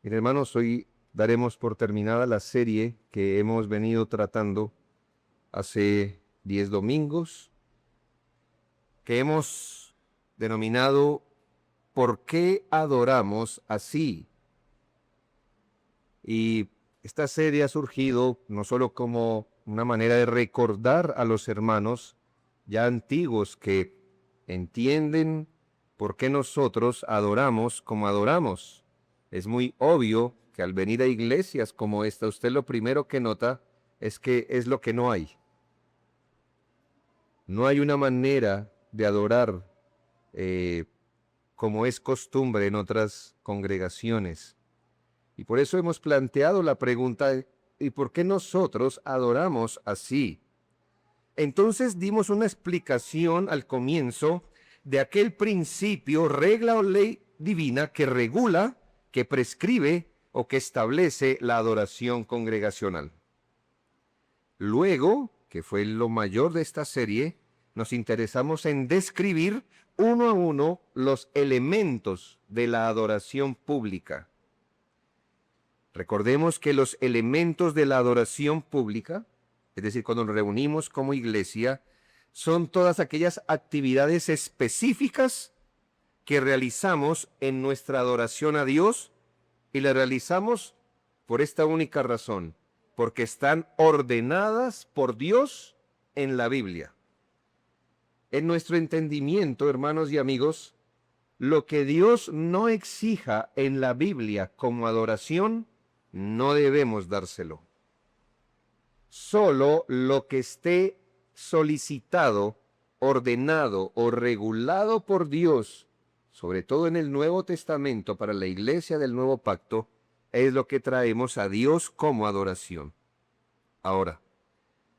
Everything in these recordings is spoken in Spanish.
Bien, hermanos, hoy daremos por terminada la serie que hemos venido tratando hace 10 domingos, que hemos denominado ¿Por qué adoramos así? Y esta serie ha surgido no solo como una manera de recordar a los hermanos ya antiguos que entienden por qué nosotros adoramos como adoramos. Es muy obvio que al venir a iglesias como esta, usted lo primero que nota es que es lo que no hay. No hay una manera de adorar como es costumbre en otras congregaciones. Y por eso hemos planteado la pregunta, ¿y por qué nosotros adoramos así? Entonces dimos una explicación al comienzo de aquel principio, regla o ley divina que regula, que prescribe o que establece la adoración congregacional. Luego, que fue lo mayor de esta serie, nos interesamos en describir uno a uno los elementos de la adoración pública. Recordemos que los elementos de la adoración pública, es decir, cuando nos reunimos como iglesia, son todas aquellas actividades específicas que realizamos en nuestra adoración a Dios y las realizamos por esta única razón, porque están ordenadas por Dios en la Biblia. En nuestro entendimiento, hermanos y amigos, lo que Dios no exija en la Biblia como adoración, no debemos dárselo. Solo lo que esté solicitado, ordenado o regulado por Dios, sobre todo en el Nuevo Testamento para la iglesia del Nuevo Pacto, es lo que traemos a Dios como adoración. Ahora,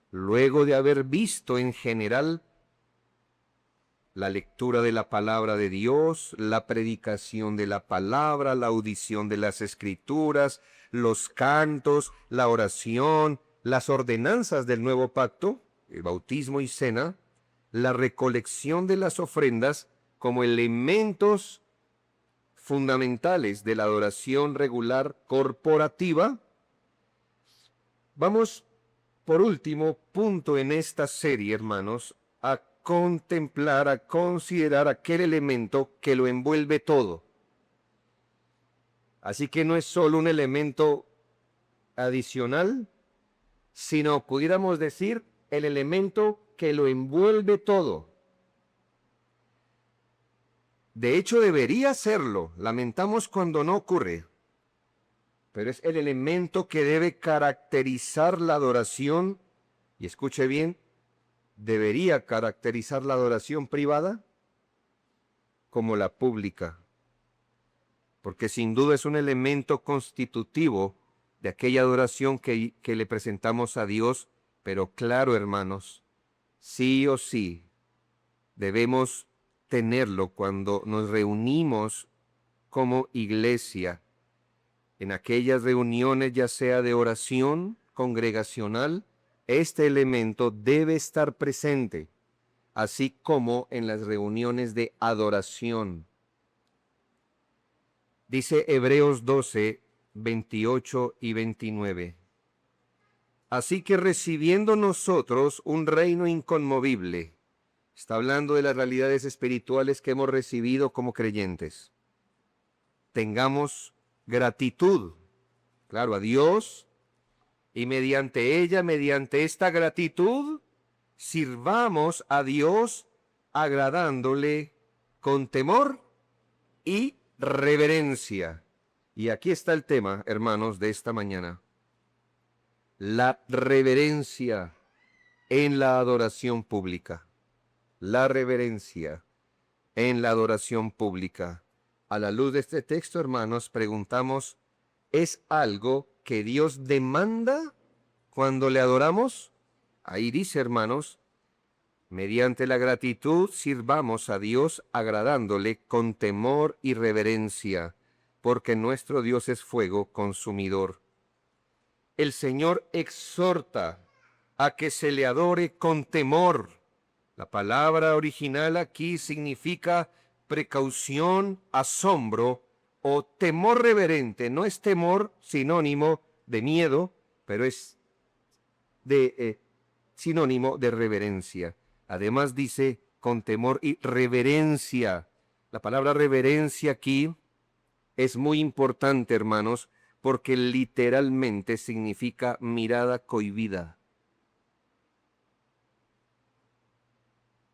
luego de haber visto en general la lectura de la palabra de Dios, la predicación de la palabra, la audición de las escrituras, los cantos, la oración, las ordenanzas del nuevo pacto, el bautismo y cena, la recolección de las ofrendas como elementos fundamentales de la adoración regular corporativa. Vamos, por último punto en esta serie, hermanos, a contemplar, a considerar aquel elemento que lo envuelve todo. Así que no es solo un elemento adicional, sino pudiéramos decir el elemento que lo envuelve todo. De hecho, debería serlo. Lamentamos cuando no ocurre. Pero es el elemento que debe caracterizar la adoración, y escuche bien, debería caracterizar la adoración privada como la pública, porque sin duda es un elemento constitutivo de aquella adoración que le presentamos a Dios, pero claro, hermanos, sí o sí debemos tenerlo cuando nos reunimos como iglesia, en aquellas reuniones ya sea de oración congregacional, este elemento debe estar presente, así como en las reuniones de adoración. Dice Hebreos 12, 28 y 29. Así que recibiendo nosotros un reino inconmovible, está hablando de las realidades espirituales que hemos recibido como creyentes, tengamos gratitud, claro, a Dios, y mediante ella, mediante esta gratitud, sirvamos a Dios agradándole con temor y reverencia. Y aquí está el tema, hermanos, de esta mañana. La reverencia en la adoración pública. La reverencia en la adoración pública. A la luz de este texto, hermanos, preguntamos, ¿es algo que Dios demanda cuando le adoramos? Ahí dice, hermanos, mediante la gratitud sirvamos a Dios agradándole con temor y reverencia, porque nuestro Dios es fuego consumidor. El Señor exhorta a que se le adore con temor. La palabra original aquí significa precaución, asombro o temor reverente. No es temor sinónimo de miedo, pero es sinónimo de reverencia. Además dice con temor y reverencia. La palabra reverencia aquí es muy importante, hermanos, porque literalmente significa mirada cohibida.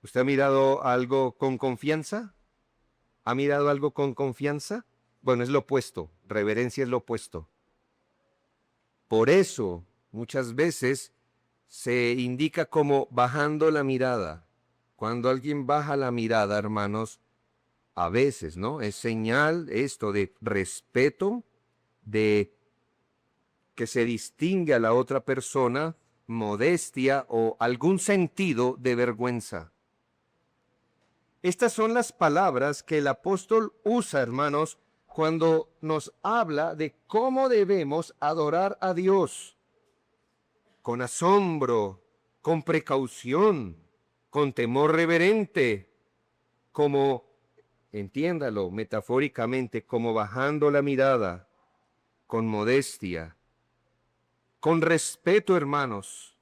¿Usted ha mirado algo con confianza? ¿Ha mirado algo con confianza? Bueno, es lo opuesto. Reverencia es lo opuesto. Por eso, muchas veces se indica como bajando la mirada. Cuando alguien baja la mirada, hermanos, a veces, ¿no? Es señal esto de respeto, de que se distingue a la otra persona, modestia o algún sentido de vergüenza. Estas son las palabras que el apóstol usa, hermanos, cuando nos habla de cómo debemos adorar a Dios. Con asombro, con precaución, con temor reverente, como, entiéndalo metafóricamente, como bajando la mirada, con modestia, con respeto, hermanos,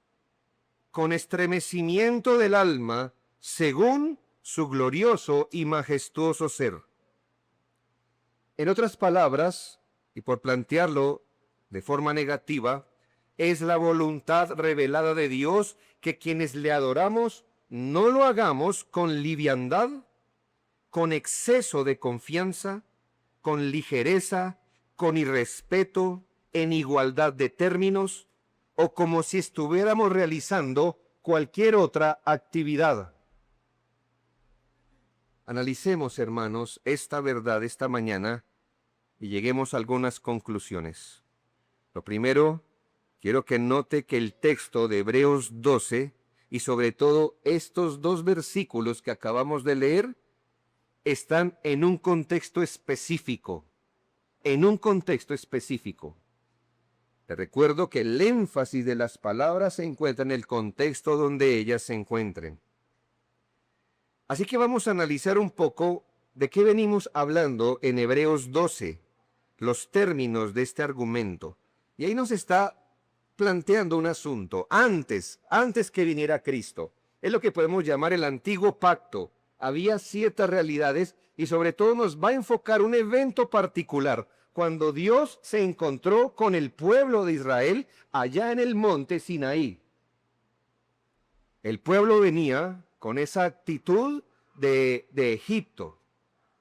con estremecimiento del alma, según su glorioso y majestuoso ser. En otras palabras, y por plantearlo de forma negativa, es la voluntad revelada de Dios que quienes le adoramos no lo hagamos con liviandad, con exceso de confianza, con ligereza, con irrespeto, en igualdad de términos, o como si estuviéramos realizando cualquier otra actividad. Analicemos, hermanos, esta verdad esta mañana y lleguemos a algunas conclusiones. Lo primero, quiero que note que el texto de Hebreos 12 y sobre todo estos dos versículos que acabamos de leer están en un contexto específico. En un contexto específico. Te recuerdo que el énfasis de las palabras se encuentra en el contexto donde ellas se encuentren. Así que vamos a analizar un poco de qué venimos hablando en Hebreos 12, los términos de este argumento. Y ahí nos está planteando un asunto. Antes que viniera Cristo, es lo que podemos llamar el antiguo pacto. Había ciertas realidades y sobre todo nos va a enfocar un evento particular, cuando Dios se encontró con el pueblo de Israel allá en el monte Sinaí. El pueblo venía con esa actitud de Egipto.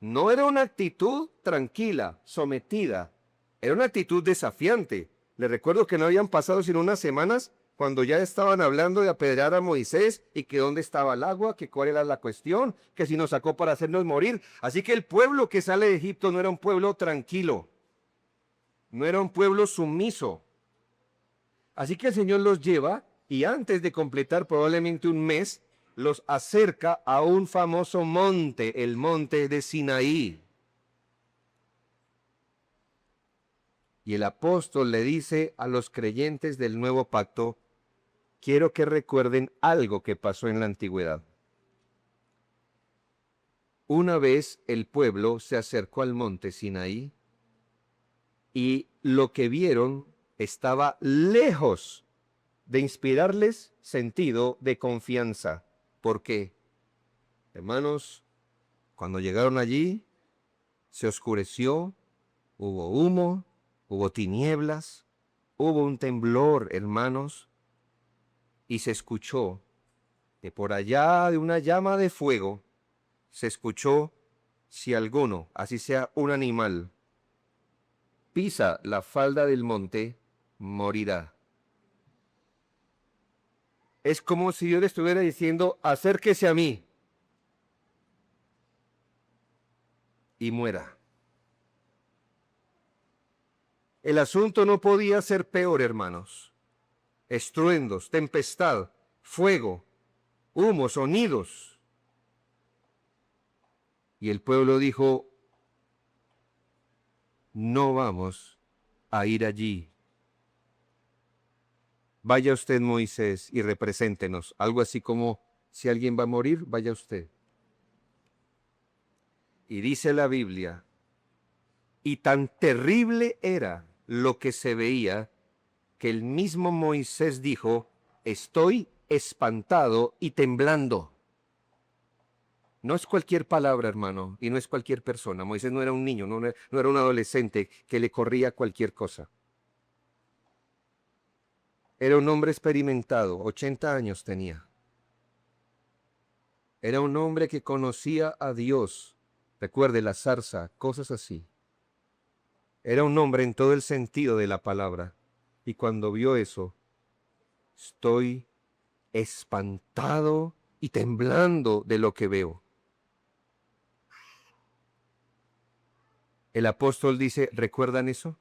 No era una actitud tranquila, sometida, era una actitud desafiante. Les recuerdo que no habían pasado sino unas semanas cuando ya estaban hablando de apedrear a Moisés y que dónde estaba el agua, que cuál era la cuestión, que si nos sacó para hacernos morir. Así que el pueblo que sale de Egipto no era un pueblo tranquilo, no era un pueblo sumiso. Así que el Señor los lleva y antes de completar probablemente un mes, los acerca a un famoso monte, el monte de Sinaí. Y el apóstol le dice a los creyentes del nuevo pacto, quiero que recuerden algo que pasó en la antigüedad. Una vez el pueblo se acercó al monte Sinaí y lo que vieron estaba lejos de inspirarles sentido de confianza. ¿Por qué? Hermanos, cuando llegaron allí, se oscureció, hubo humo, hubo tinieblas, hubo un temblor, hermanos, y se escuchó que por allá de una llama de fuego, se escuchó si alguno, así sea un animal, pisa la falda del monte, morirá. Es como si Dios le estuviera diciendo, acérquese a mí y muera. El asunto no podía ser peor, hermanos. Estruendos, tempestad, fuego, humo, sonidos. Y el pueblo dijo, no vamos a ir allí. Vaya usted, Moisés, y represéntenos. Algo así como, si alguien va a morir, vaya usted. Y dice la Biblia Y tan terrible era lo que se veía que el mismo Moisés dijo, estoy espantado y temblando. No es cualquier palabra, hermano, y no es cualquier persona. Moisés no era un niño, no era un adolescente que le corría cualquier cosa. Era un hombre experimentado, 80 años tenía. Era un hombre que conocía a Dios. Recuerde la zarza, cosas así. Era un hombre en todo el sentido de la palabra. Y cuando vio eso, estoy espantado y temblando de lo que veo. El apóstol dice, ¿recuerdan eso?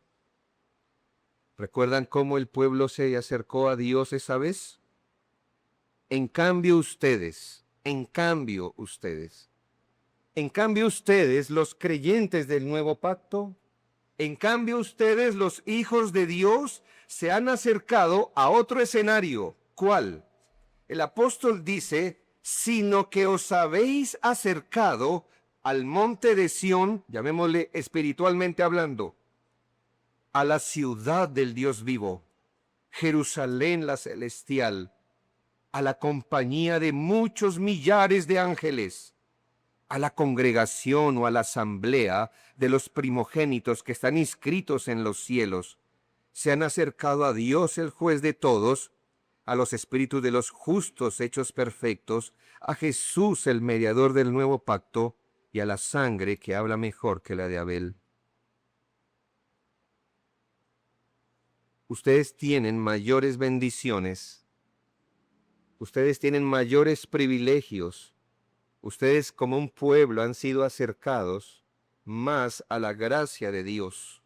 ¿Recuerdan cómo el pueblo se acercó a Dios esa vez? En cambio ustedes, los creyentes del nuevo pacto, en cambio ustedes, los hijos de Dios, se han acercado a otro escenario. ¿Cuál? El apóstol dice, sino que os habéis acercado al monte de Sión, llamémosle espiritualmente hablando, a la ciudad del Dios vivo, Jerusalén la celestial, a la compañía de muchos millares de ángeles, a la congregación o a la asamblea de los primogénitos que están inscritos en los cielos. Se han acercado a Dios el juez de todos, a los espíritus de los justos hechos perfectos, a Jesús el mediador del nuevo pacto y a la sangre que habla mejor que la de Abel. Ustedes tienen mayores bendiciones, ustedes tienen mayores privilegios, ustedes como un pueblo han sido acercados más a la gracia de Dios.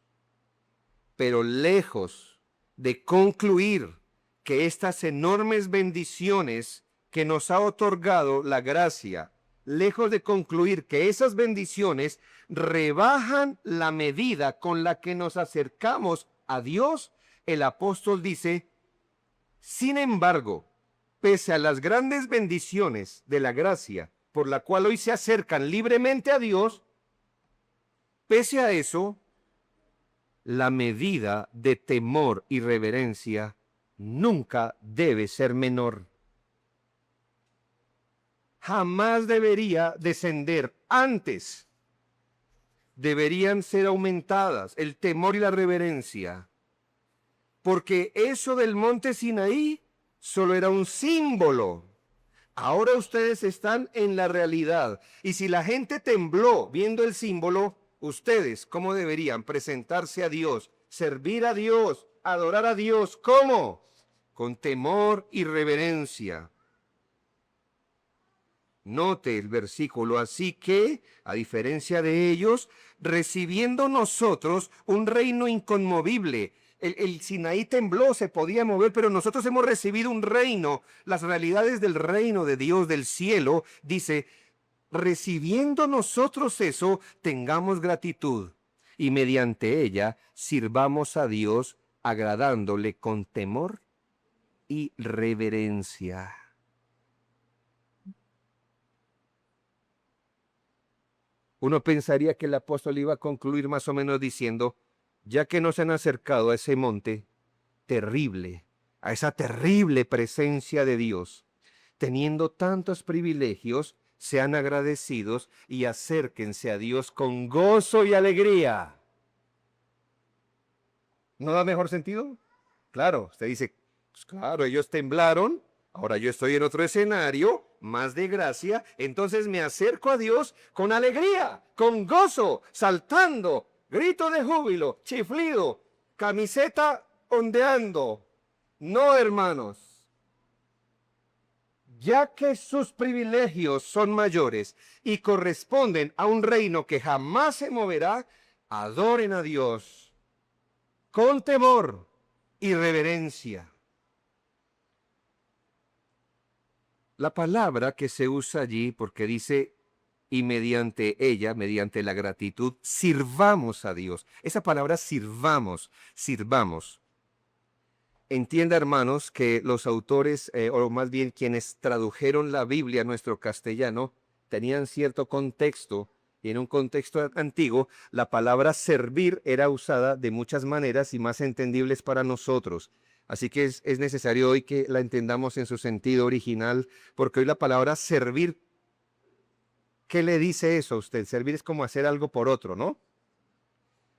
Pero lejos de concluir que estas enormes bendiciones que nos ha otorgado la gracia, lejos de concluir que esas bendiciones rebajan la medida con la que nos acercamos a Dios, el apóstol dice, sin embargo, pese a las grandes bendiciones de la gracia por la cual hoy se acercan libremente a Dios, pese a eso, la medida de temor y reverencia nunca debe ser menor. Jamás debería descender. Antes deberían ser aumentadas el temor y la reverencia. Porque eso del monte Sinaí solo era un símbolo. Ahora ustedes están en la realidad. Y si la gente tembló viendo el símbolo, ustedes, ¿cómo deberían presentarse a Dios, servir a Dios, adorar a Dios? ¿Cómo? Con temor y reverencia. Note el versículo, así que, a diferencia de ellos, recibiendo nosotros un reino inconmovible. El Sinaí tembló, se podía mover, pero nosotros hemos recibido un reino. Las realidades del reino de Dios, del cielo, dice, recibiendo nosotros eso, tengamos gratitud y mediante ella sirvamos a Dios agradándole con temor y reverencia. Uno pensaría que el apóstol iba a concluir más o menos diciendo, ya que nos han acercado a ese monte terrible, a esa terrible presencia de Dios, teniendo tantos privilegios, sean agradecidos y acérquense a Dios con gozo y alegría. ¿No da mejor sentido? Claro, usted dice, pues claro, ellos temblaron, ahora yo estoy en otro escenario, más de gracia, entonces me acerco a Dios con alegría, con gozo, saltando, grito de júbilo, chiflido, camiseta ondeando. No, hermanos. Ya que sus privilegios son mayores y corresponden a un reino que jamás se moverá, adoren a Dios con temor y reverencia. La palabra que se usa allí, porque dice, y mediante ella, mediante la gratitud, sirvamos a Dios. Esa palabra sirvamos. Entienda, hermanos, que los autores, o más bien quienes tradujeron la Biblia a nuestro castellano, tenían cierto contexto Y en un contexto antiguo, la palabra servir era usada de muchas maneras y más entendibles para nosotros. Así que es necesario hoy que la entendamos en su sentido original, porque hoy la palabra servir, ¿qué le dice eso a usted? Servir es como hacer algo por otro, ¿no?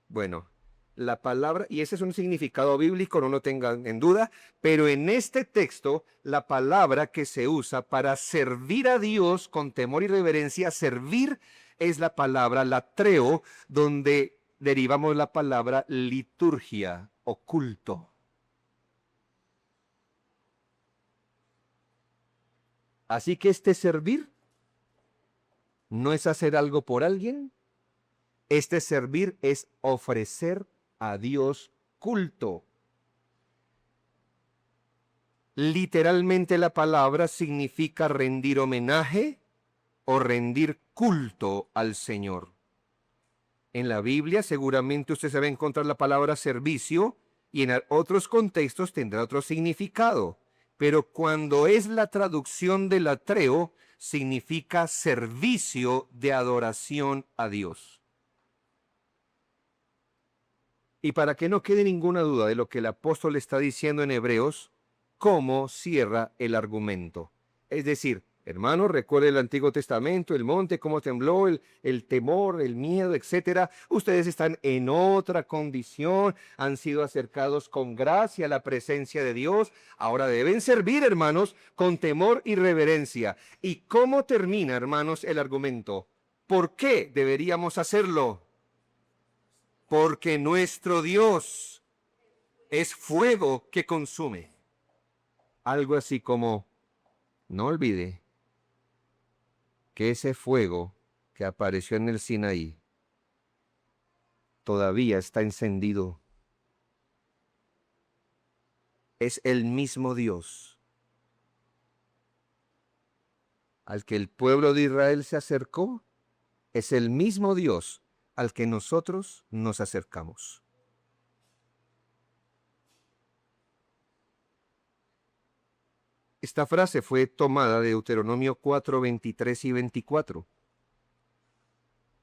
Bueno, la palabra, y ese es un significado bíblico, no lo tengan en duda, pero en este texto, la palabra que se usa para servir a Dios con temor y reverencia, servir es la palabra latreo, donde derivamos la palabra liturgia o culto. Así que este servir no es hacer algo por alguien, este servir es ofrecer a Dios culto. Literalmente la palabra significa rendir homenaje o rendir culto al Señor. En la Biblia seguramente usted se va a encontrar la palabra servicio y en otros contextos tendrá otro significado. Pero cuando es la traducción del latreo, significa servicio de adoración a Dios. Y para que no quede ninguna duda de lo que el apóstol está diciendo en Hebreos, ¿cómo cierra el argumento? Es decir, hermanos, recuerde el Antiguo Testamento, el monte, cómo tembló, el temor, el miedo, etcétera. Ustedes están en otra condición, han sido acercados con gracia a la presencia de Dios. Ahora deben servir, hermanos, con temor y reverencia. ¿Y cómo termina, hermanos, el argumento? ¿Por qué deberíamos hacerlo? Porque nuestro Dios es fuego que consume. Algo así como, no olvide que ese fuego que apareció en el Sinaí todavía está encendido. Es el mismo Dios al que el pueblo de Israel se acercó, es el mismo Dios al que nosotros nos acercamos. Esta frase fue tomada de Deuteronomio 4, 23 y 24,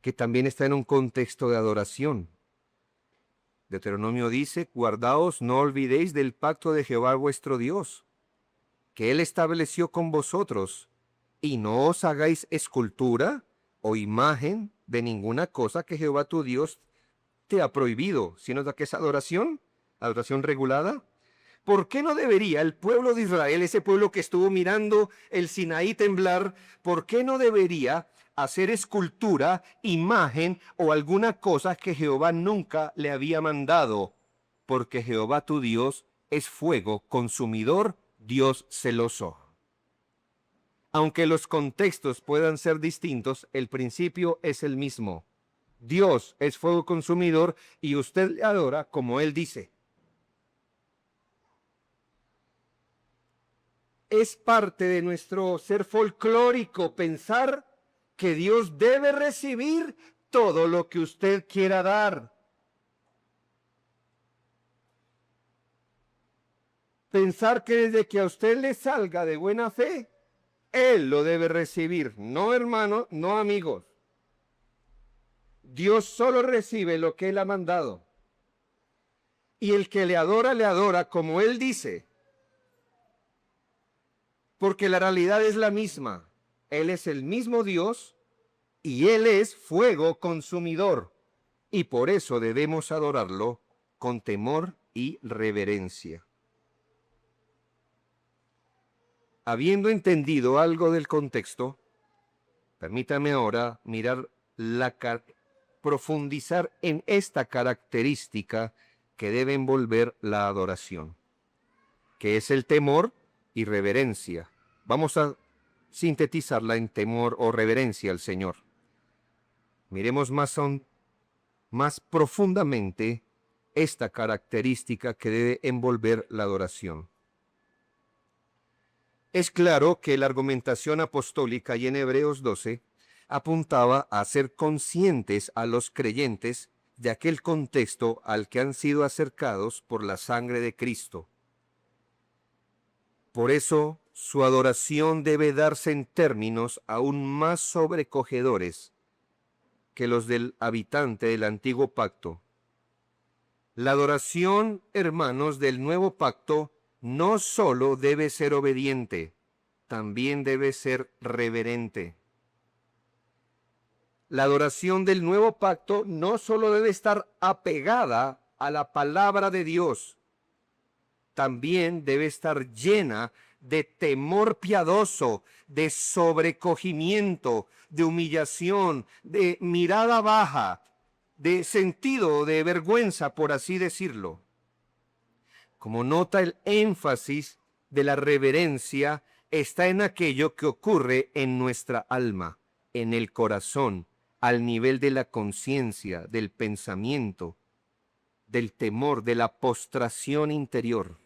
que también está en un contexto de adoración. Deuteronomio dice, guardaos, no olvidéis del pacto de Jehová vuestro Dios, que él estableció con vosotros, y no os hagáis escultura o imagen de ninguna cosa que Jehová tu Dios te ha prohibido, sino que es adoración regulada. ¿Por qué no debería el pueblo de Israel, ese pueblo que estuvo mirando el Sinaí temblar, por qué no debería hacer escultura, imagen o alguna cosa que Jehová nunca le había mandado? Porque Jehová tu Dios es fuego consumidor, Dios celoso. Aunque los contextos puedan ser distintos, el principio es el mismo. Dios es fuego consumidor y usted le adora como Él dice. Es parte de nuestro ser folclórico pensar que Dios debe recibir todo lo que usted quiera dar. Pensar que desde que a usted le salga de buena fe, Él lo debe recibir. No, hermano, no, amigos. Dios solo recibe lo que Él ha mandado. Y el que le adora como Él dice. Porque la realidad es la misma. Él es el mismo Dios y Él es fuego consumidor. Y por eso debemos adorarlo con temor y reverencia. Habiendo entendido algo del contexto, permítame ahora profundizar en esta característica que debe envolver la adoración, que es el temor y reverencia. Vamos a sintetizarla en temor o reverencia al Señor. Miremos más profundamente esta característica que debe envolver la adoración. Es claro que la argumentación apostólica y en Hebreos 12 apuntaba a ser conscientes a los creyentes de aquel contexto al que han sido acercados por la sangre de Cristo. Por eso, su adoración debe darse en términos aún más sobrecogedores, que los del habitante del antiguo pacto. La adoración, hermanos, del nuevo pacto no solo debe ser obediente, también debe ser reverente. La adoración del nuevo pacto no solo debe estar apegada a la palabra de Dios, también debe estar llena de temor piadoso, de sobrecogimiento, de humillación, de mirada baja, de sentido de vergüenza, por así decirlo. Como nota, el énfasis de la reverencia está en aquello que ocurre en nuestra alma, en el corazón, al nivel de la conciencia, del pensamiento, del temor, de la postración interior.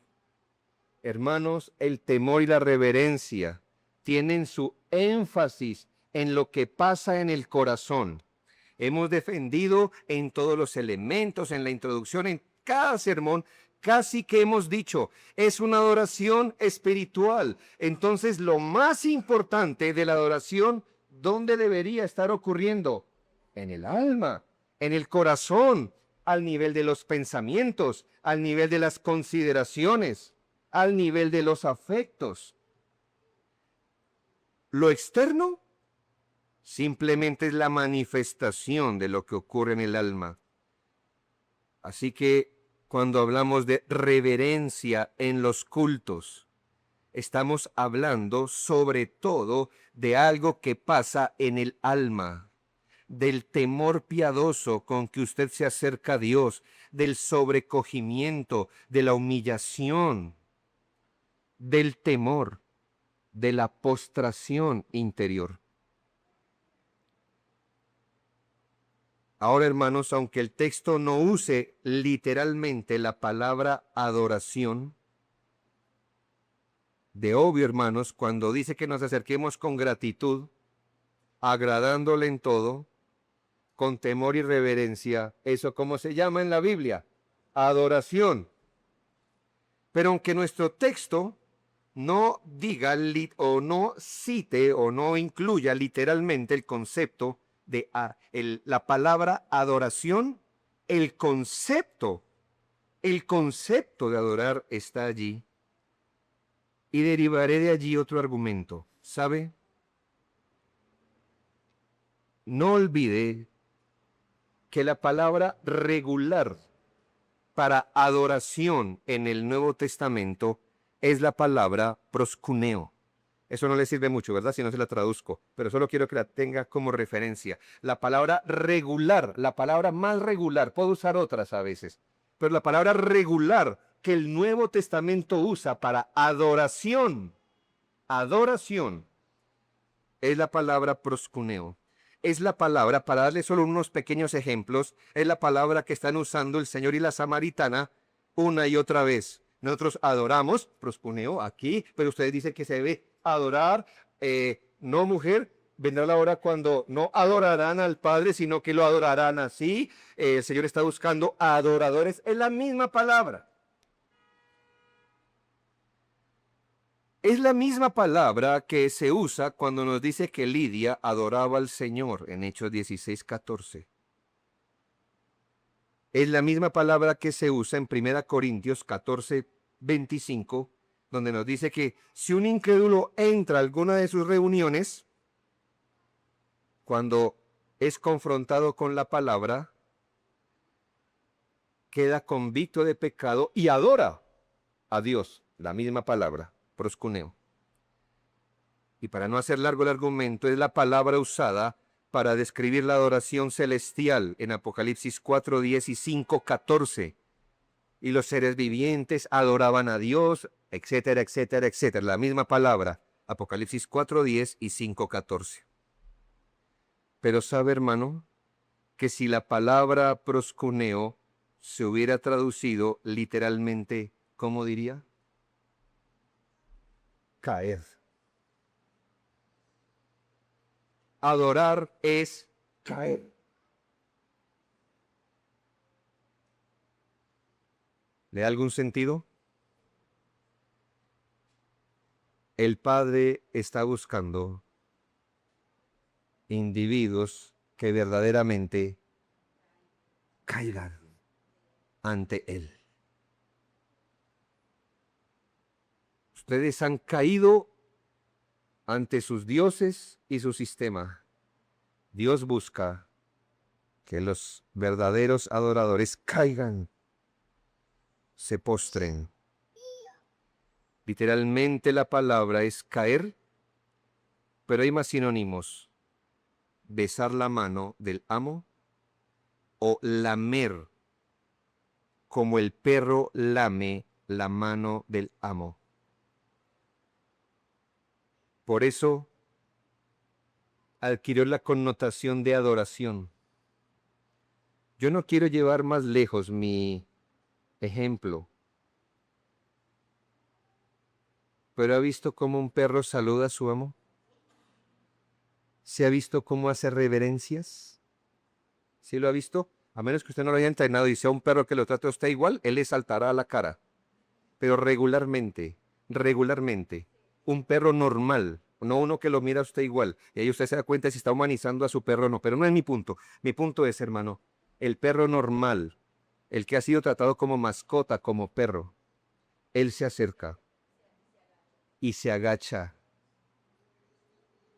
Hermanos, el temor y la reverencia tienen su énfasis en lo que pasa en el corazón. Hemos defendido en todos los elementos, en la introducción, en cada sermón, casi que hemos dicho, es una adoración espiritual. Entonces, lo más importante de la adoración, ¿dónde debería estar ocurriendo? En el alma, en el corazón, al nivel de los pensamientos, al nivel de las consideraciones, al nivel de los afectos. Lo externo simplemente es la manifestación de lo que ocurre en el alma. Así que cuando hablamos de reverencia en los cultos, estamos hablando sobre todo de algo que pasa en el alma, del temor piadoso con que usted se acerca a Dios, del sobrecogimiento, de la humillación, del temor, de la postración interior. Ahora, hermanos, aunque el texto no use literalmente la palabra adoración, de obvio, hermanos, cuando dice que nos acerquemos con gratitud, agradándole en todo, con temor y reverencia, ¿eso cómo se llama en la Biblia? Adoración. Pero aunque nuestro texto no diga o no cite o no incluya literalmente el concepto de la palabra adoración, el concepto de adorar está allí. Y derivaré de allí otro argumento. ¿Sabe? No olvide que la palabra regular para adoración en el Nuevo Testamento es la palabra proskuneo. Eso no le sirve mucho, ¿verdad? Si no se la traduzco, pero solo quiero que la tenga como referencia. La palabra regular, la palabra más regular, puedo usar otras a veces, pero la palabra regular que el Nuevo Testamento usa para adoración, es la palabra proskuneo. Es la palabra, para darle solo unos pequeños ejemplos, es la palabra que están usando el Señor y la samaritana una y otra vez. Nosotros adoramos, proskuneo, aquí, pero ustedes dicen que se debe adorar, no mujer, vendrá la hora cuando no adorarán al Padre, sino que lo adorarán así. El Señor está buscando adoradores, es la misma palabra. Es la misma palabra que se usa cuando nos dice que Lidia adoraba al Señor en Hechos 16:14. Es la misma palabra que se usa en 1 Corintios 14:25, donde nos dice que si un incrédulo entra a alguna de sus reuniones, cuando es confrontado con la palabra, queda convicto de pecado y adora a Dios, la misma palabra, proskuneo. Y para no hacer largo el argumento, es la palabra usada para describir la adoración celestial en Apocalipsis 4:10 y 5:14. Y los seres vivientes adoraban a Dios, etcétera, etcétera, etcétera. La misma palabra, Apocalipsis 4:10 y 5:14. Pero sabe, hermano, que si la palabra proskuneo se hubiera traducido literalmente, ¿cómo diría? Caer. Adorar es caer. ¿Le da algún sentido? El Padre está buscando individuos que verdaderamente caigan ante Él. Ustedes han caído ante sus dioses y su sistema. Dios busca que los verdaderos adoradores caigan, se postren. Literalmente la palabra es caer, pero hay más sinónimos. Besar la mano del amo o lamer, como el perro lame la mano del amo. Por eso adquirió la connotación de adoración. Yo no quiero llevar más lejos mi ejemplo, pero ¿ha visto cómo un perro saluda a su amo? ¿Se ha visto cómo hace reverencias? ¿Sí lo ha visto? A menos que usted no lo haya entrenado y sea un perro que lo trate a usted igual, él le saltará a la cara. Pero regularmente, un perro normal, no uno que lo mira a usted igual, y ahí usted se da cuenta si está humanizando a su perro o no, pero no es mi punto. Mi punto es, hermano, el perro normal, el que ha sido tratado como mascota, como perro, él se acerca y se agacha.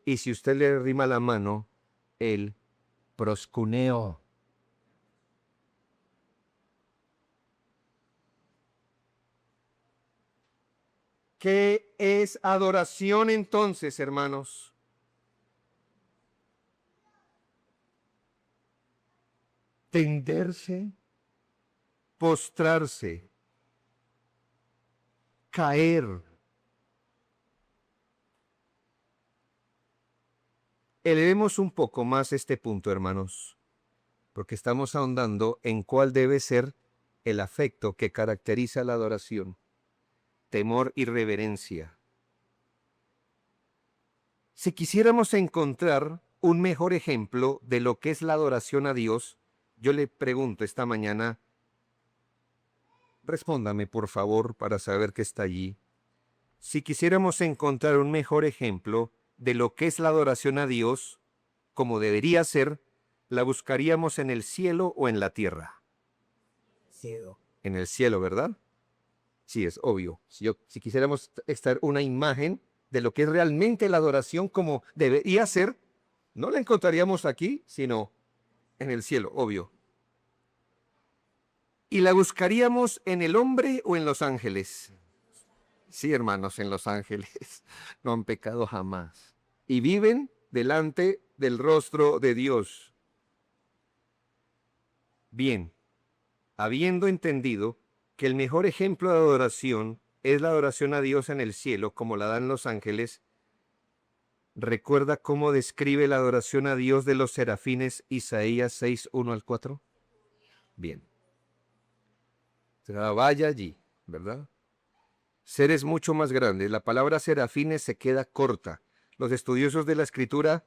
Y si usted le arrima la mano, él proscuneo. ¿Qué es adoración entonces, hermanos? Tenderse, postrarse, caer. Elevemos un poco más este punto, hermanos, porque estamos ahondando en cuál debe ser el afecto que caracteriza la adoración. Temor y reverencia. Si quisiéramos encontrar un mejor ejemplo de lo que es la adoración a Dios, yo le pregunto esta mañana, respóndame por favor para saber que está allí. Si quisiéramos encontrar un mejor ejemplo de lo que es la adoración a Dios, como debería ser, la buscaríamos en el cielo o en la tierra. Cielo. En el cielo, ¿verdad? Sí, es obvio. Si quisiéramos extraer una imagen de lo que es realmente la adoración como debería ser, no la encontraríamos aquí, sino en el cielo, obvio. ¿Y la buscaríamos en el hombre o en los ángeles? Sí, hermanos, en los ángeles. No han pecado jamás. Y viven delante del rostro de Dios. Bien, habiendo entendido que el mejor ejemplo de adoración es la adoración a Dios en el cielo, como la dan los ángeles, ¿recuerda cómo describe la adoración a Dios de los serafines Isaías 6, 1 al 4? Bien. Vaya allí, ¿verdad? Seres mucho más grandes. La palabra serafines se queda corta. Los estudiosos de la escritura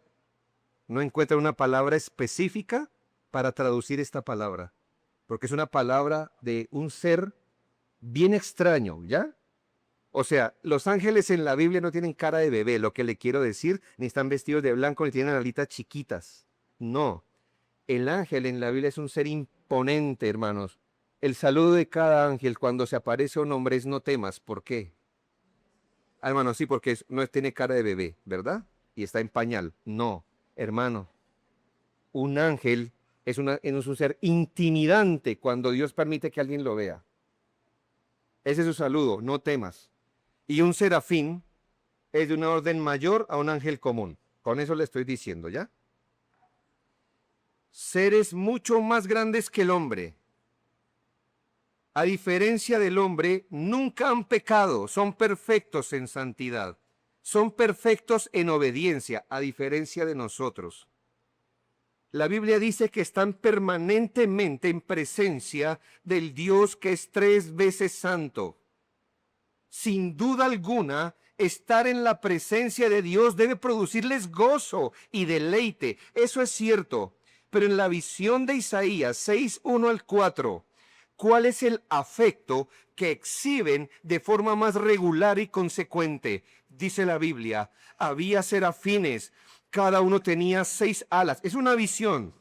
no encuentran una palabra específica para traducir esta palabra, porque es una palabra de un ser bien extraño, ¿ya? O sea, los ángeles en la Biblia no tienen cara de bebé, lo que le quiero decir, ni están vestidos de blanco, ni tienen alitas chiquitas. No, el ángel en la Biblia es un ser imponente, hermanos. El saludo de cada ángel cuando se aparece un hombre es no temas. ¿Por qué? Ah, hermano, sí, porque no tiene cara de bebé, ¿verdad? Y está en pañal. No, hermano. Un ángel es un ser intimidante cuando Dios permite que alguien lo vea. Ese es su saludo, no temas. Y un serafín es de una orden mayor a un ángel común. Con eso le estoy diciendo, ¿ya? Seres mucho más grandes que el hombre. A diferencia del hombre, nunca han pecado, son perfectos en santidad, son perfectos en obediencia, a diferencia de nosotros. La Biblia dice que están permanentemente en presencia del Dios que es 3 veces santo. Sin duda alguna, estar en la presencia de Dios debe producirles gozo y deleite. Eso es cierto. Pero en la visión de Isaías 6, 1 al 4, ¿cuál es el afecto que exhiben de forma más regular y consecuente? Dice la Biblia, había serafines Cada uno tenía 6 alas. Es una visión.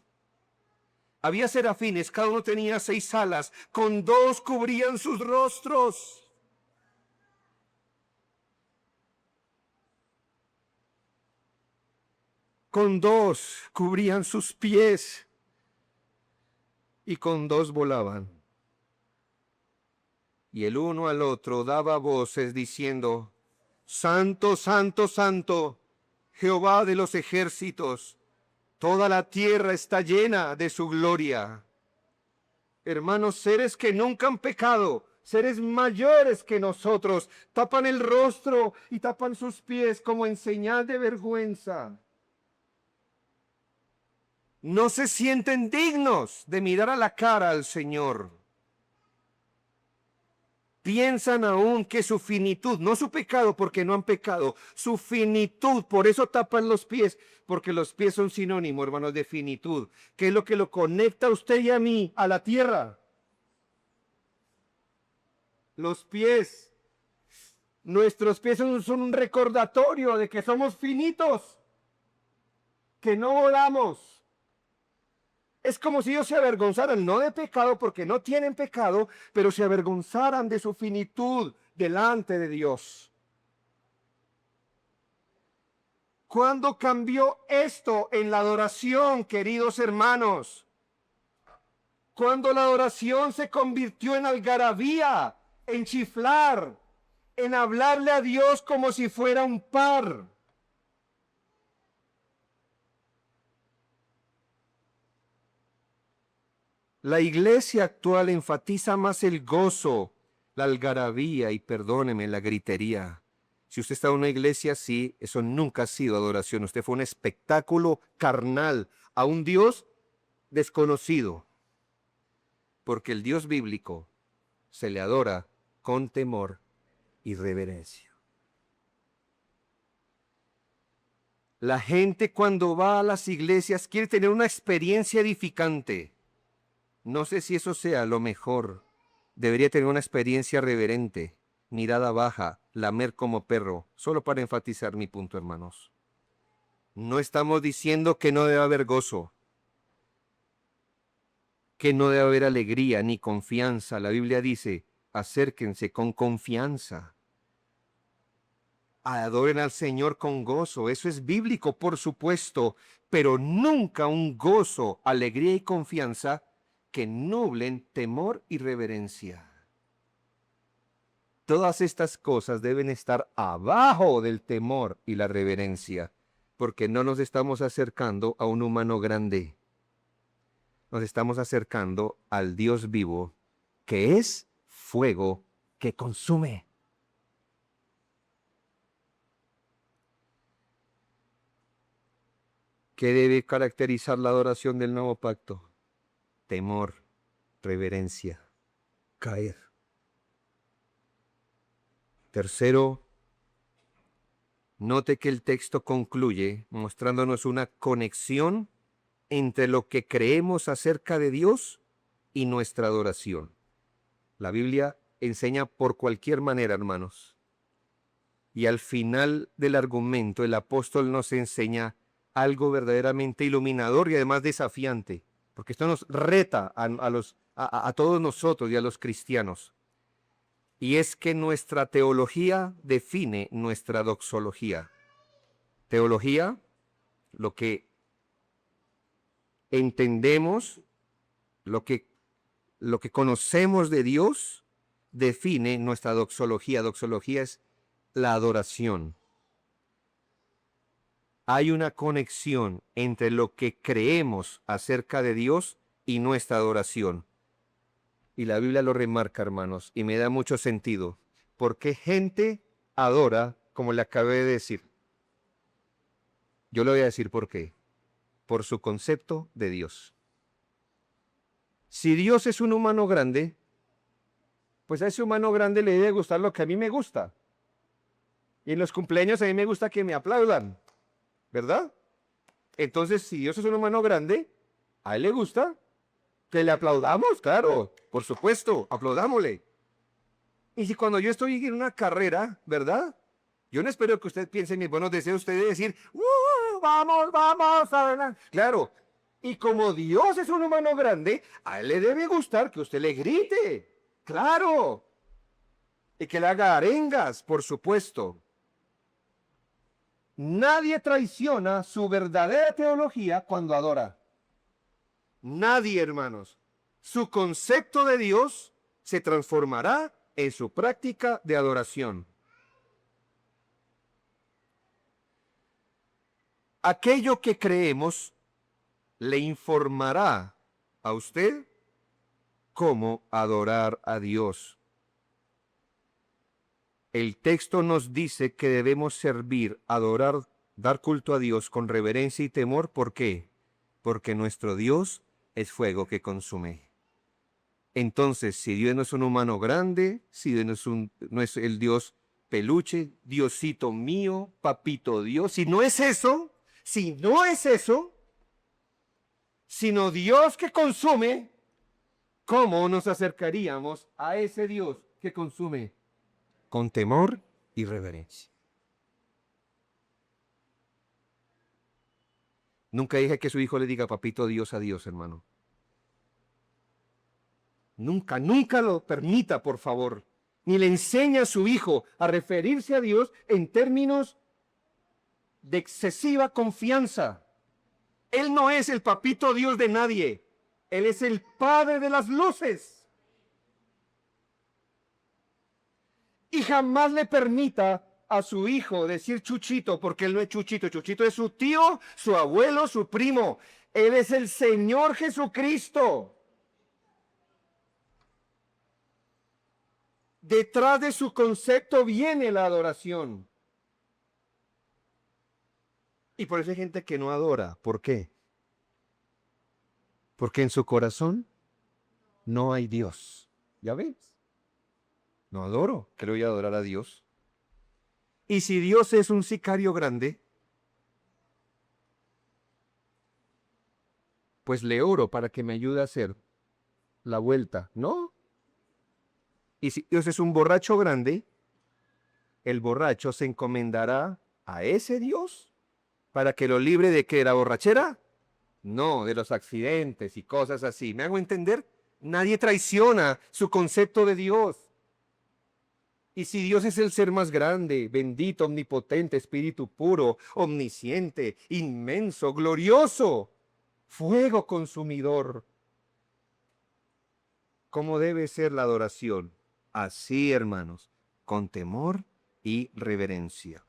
Había serafines, cada uno tenía 6 alas. Con 2 cubrían sus rostros. Con 2 cubrían sus pies. Y con 2 volaban. Y el uno al otro daba voces diciendo: Santo, santo, santo, Jehová de los ejércitos, toda la tierra está llena de su gloria. Hermanos, seres que nunca han pecado, seres mayores que nosotros, tapan el rostro y tapan sus pies como en señal de vergüenza. No se sienten dignos de mirar a la cara al Señor. Piensan aún que su finitud, no su pecado porque no han pecado, su finitud, por eso tapan los pies, porque los pies son sinónimo, hermanos, de finitud, que es lo que lo conecta a usted y a mí a la tierra. Los pies, nuestros pies son un recordatorio de que somos finitos, que no volamos. Es como si ellos se avergonzaran, no de pecado porque no tienen pecado, pero se avergonzaran de su finitud delante de Dios. ¿Cuándo cambió esto en la adoración, queridos hermanos? Cuando la adoración se convirtió en algarabía, en chiflar, en hablarle a Dios como si fuera un par. La iglesia actual enfatiza más el gozo, la algarabía y, perdóneme, la gritería. Si usted está en una iglesia así, eso nunca ha sido adoración. Usted fue un espectáculo carnal a un Dios desconocido. Porque el Dios bíblico se le adora con temor y reverencia. La gente cuando va a las iglesias quiere tener una experiencia edificante. No sé si eso sea lo mejor. Debería tener una experiencia reverente, mirada baja, lamer como perro, solo para enfatizar mi punto, hermanos. No estamos diciendo que no debe haber gozo, que no debe haber alegría ni confianza. La Biblia dice, acérquense con confianza. Adoren al Señor con gozo. Eso es bíblico, por supuesto, pero nunca un gozo, alegría y confianza que nublen temor y reverencia. Todas estas cosas deben estar abajo del temor y la reverencia, porque no nos estamos acercando a un humano grande. Nos estamos acercando al Dios vivo, que es fuego que consume. ¿Qué debe caracterizar la adoración del nuevo pacto? Temor, reverencia, caer. Tercero, note que el texto concluye mostrándonos una conexión entre lo que creemos acerca de Dios y nuestra adoración. La Biblia enseña por cualquier manera, hermanos. Y al final del argumento, el apóstol nos enseña algo verdaderamente iluminador y además desafiante. Porque esto nos reta a todos nosotros y a los cristianos. Y es que nuestra teología define nuestra doxología. Teología, lo que entendemos, lo que conocemos de Dios, define nuestra doxología. Doxología es la adoración. Hay una conexión entre lo que creemos acerca de Dios y nuestra adoración. Y la Biblia lo remarca, hermanos, y me da mucho sentido. Porque gente adora, como le acabé de decir. Yo le voy a decir por qué. Por su concepto de Dios. Si Dios es un humano grande, pues a ese humano grande le debe gustar lo que a mí me gusta. Y en los cumpleaños a mí me gusta que me aplaudan. ¿Verdad? Entonces, si Dios es un humano grande, a él le gusta que le aplaudamos, claro, por supuesto, aplaudámosle. Y si cuando yo estoy en una carrera, ¿verdad? Yo no espero que usted piense en mis buenos deseos, usted debe decir, ¡wow! vamos, vamos, adelante. Claro, y como Dios es un humano grande, a él le debe gustar que usted le grite. Claro. Y que le haga arengas, por supuesto. Nadie traiciona su verdadera teología cuando adora. Nadie, hermanos. Su concepto de Dios se transformará en su práctica de adoración. Aquello que creemos le informará a usted cómo adorar a Dios. El texto nos dice que debemos servir, adorar, dar culto a Dios con reverencia y temor. ¿Por qué? Porque nuestro Dios es fuego que consume. Entonces, si Dios no es un humano grande, si Dios no es el Dios peluche, Diosito mío, papito Dios, si no es eso, sino Dios que consume, ¿cómo nos acercaríamos a ese Dios que consume? Con temor y reverencia. Nunca dije que su hijo le diga papito Dios a Dios, hermano. Nunca, nunca lo permita, por favor. Ni le enseñe a su hijo a referirse a Dios en términos de excesiva confianza. Él no es el papito Dios de nadie. Él es el Padre de las luces. Y jamás le permita a su hijo decir Chuchito, porque él no es Chuchito. Chuchito es su tío, su abuelo, su primo. Él es el Señor Jesucristo. Detrás de su concepto viene la adoración. Y por eso hay gente que no adora. ¿Por qué? Porque en su corazón no hay Dios. ¿Ya ves? No adoro, que le voy a adorar a Dios. Y si Dios es un sicario grande, pues le oro para que me ayude a hacer la vuelta, ¿no? Y si Dios es un borracho grande, el borracho se encomendará a ese Dios para que lo libre de qué, la borrachera. No, de los accidentes y cosas así. ¿Me hago entender? Nadie traiciona su concepto de Dios. Y si Dios es el ser más grande, bendito, omnipotente, espíritu puro, omnisciente, inmenso, glorioso, fuego consumidor, ¿cómo debe ser la adoración? Así, hermanos, con temor y reverencia.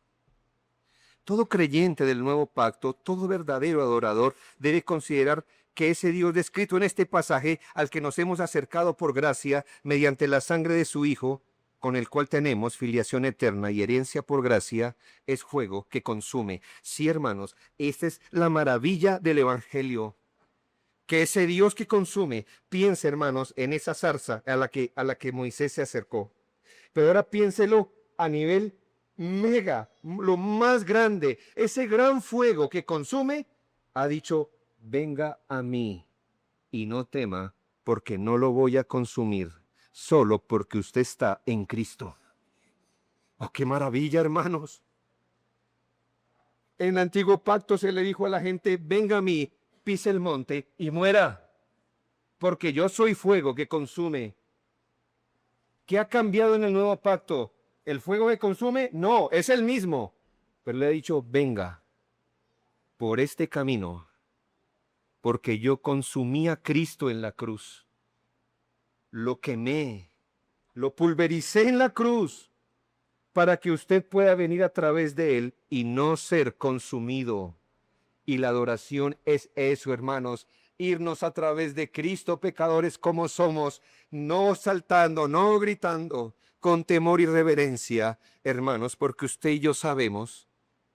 Todo creyente del nuevo pacto, todo verdadero adorador, debe considerar que ese Dios descrito en este pasaje, al que nos hemos acercado por gracia mediante la sangre de su Hijo, con el cual tenemos filiación eterna y herencia por gracia, es fuego que consume. Sí, hermanos, esta es la maravilla del Evangelio. Que ese Dios que consume, piense, hermanos, en esa zarza a la que Moisés se acercó. Pero ahora piénselo a nivel mega, lo más grande, ese gran fuego que consume, ha dicho, venga a mí y no tema, porque no lo voy a consumir, solo porque usted está en Cristo. ¡Oh, qué maravilla, hermanos! En el antiguo pacto se le dijo a la gente, venga a mí, pise el monte y muera, porque yo soy fuego que consume. ¿Qué ha cambiado en el nuevo pacto? ¿El fuego que consume? No, es el mismo. Pero le ha dicho, venga por este camino, porque yo consumí a Cristo en la cruz. Lo quemé, lo pulvericé en la cruz, para que usted pueda venir a través de él y no ser consumido. Y la adoración es eso, hermanos, irnos a través de Cristo, pecadores como somos, no saltando, no gritando, con temor y reverencia, hermanos, porque usted y yo sabemos